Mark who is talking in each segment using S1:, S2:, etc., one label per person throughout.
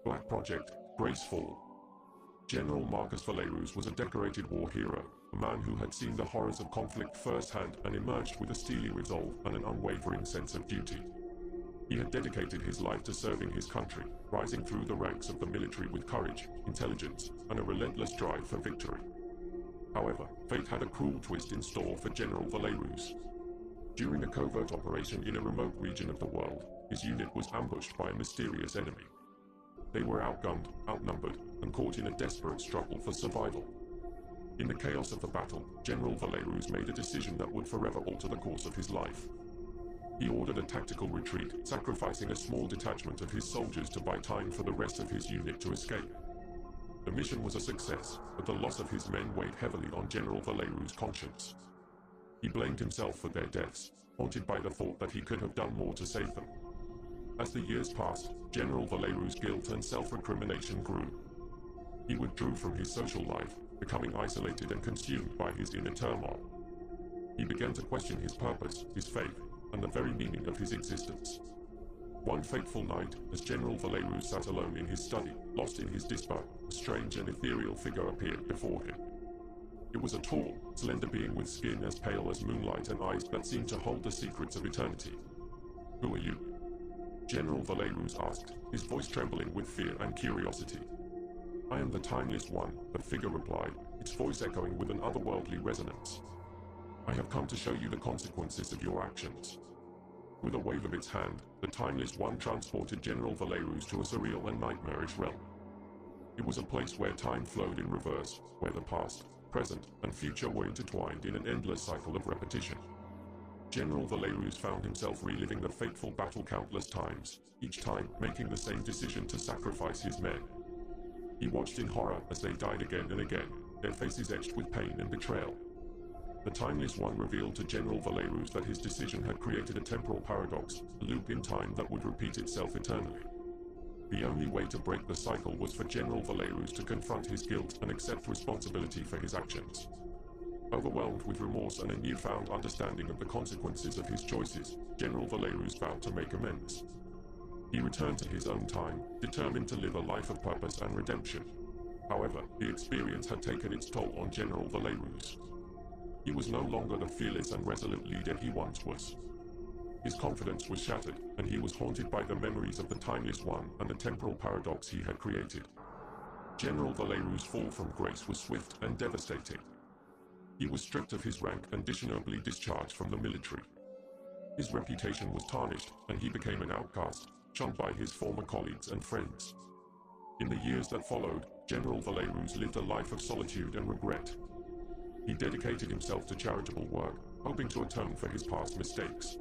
S1: Black Project, Gracefall. General Marcus Valerius was a decorated war hero, a man who had seen the horrors of conflict firsthand and emerged with a steely resolve and an unwavering sense of duty. He had dedicated his life to serving his country, rising through the ranks of the military with courage, intelligence, and a relentless drive for victory. However, fate had a cruel twist in store for General Valerius. During a covert operation in a remote region of the world, his unit was ambushed by a mysterious enemy. They were outgunned, outnumbered, and caught in a desperate struggle for survival. In the chaos of the battle, General Valerius made a decision that would forever alter the course of his life. He ordered a tactical retreat, sacrificing a small detachment of his soldiers to buy time for the rest of his unit to escape. The mission was a success, but the loss of his men weighed heavily on General Valerius' conscience. He blamed himself for their deaths, haunted by the thought that he could have done more to save them. As the years passed, General Valerius' guilt and self-recrimination grew. He withdrew from his social life, becoming isolated and consumed by his inner turmoil. He began to question his purpose, his faith, and the very meaning of his existence. One fateful night, as General Valerius sat alone in his study, lost in his despair, a strange and ethereal figure appeared before him. It was a tall, slender being with skin as pale as moonlight and eyes that seemed to hold the secrets of eternity. "Who are you?" General Valerius asked, his voice trembling with fear and curiosity. "I am the Timeless One," the figure replied, its voice echoing with an otherworldly resonance. "I have come to show you the consequences of your actions." With a wave of its hand, the Timeless One transported General Valerius to a surreal and nightmarish realm. It was a place where time flowed in reverse, where the past, present, and future were intertwined in an endless cycle of repetition. General Valerius found himself reliving the fateful battle countless times, each time making the same decision to sacrifice his men. He watched in horror as they died again and again, their faces etched with pain and betrayal. The Timeless One revealed to General Valerius that his decision had created a temporal paradox, a loop in time that would repeat itself eternally. The only way to break the cycle was for General Valerius to confront his guilt and accept responsibility for his actions. Overwhelmed with remorse and a newfound understanding of the consequences of his choices, General Valerius vowed to make amends. He returned to his own time, determined to live a life of purpose and redemption. However, the experience had taken its toll on General Valerius. He was no longer the fearless and resolute leader he once was. His confidence was shattered, and he was haunted by the memories of the Timeless One and the temporal paradox he had created. General Valerius' fall from grace was swift and devastating. He was stripped of his rank and dishonorably discharged from the military. His reputation was tarnished, and he became an outcast, shunned by his former colleagues and friends. In the years that followed, General Valerius lived a life of solitude and regret. He dedicated himself to charitable work, hoping to atone for his past mistakes.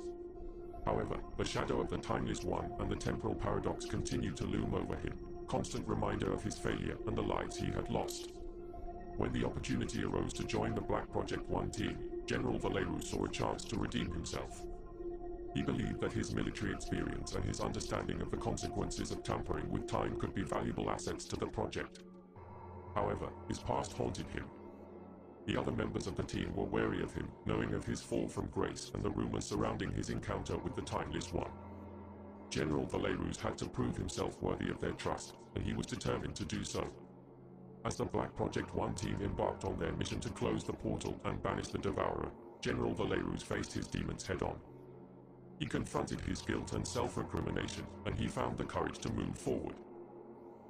S1: However, the shadow of the Timeless One and the temporal paradox continued to loom over him, constant reminder of his failure and the lives he had lost. When the opportunity arose to join the Black Project 1 team, General Valerius saw a chance to redeem himself. He believed that his military experience and his understanding of the consequences of tampering with time could be valuable assets to the project. However, his past haunted him. The other members of the team were wary of him, knowing of his fall from grace and the rumors surrounding his encounter with the Timeless One. General Valerius had to prove himself worthy of their trust, and he was determined to do so. As the Black Project 1 team embarked on their mission to close the portal and banish the Devourer, General Valerius faced his demons head-on. He confronted his guilt and self-recrimination, and he found the courage to move forward.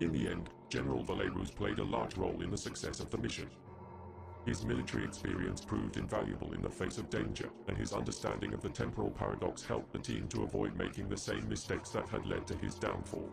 S1: In the end, General Valerius played a large role in the success of the mission. His military experience proved invaluable in the face of danger, and his understanding of the temporal paradox helped the team to avoid making the same mistakes that had led to his downfall.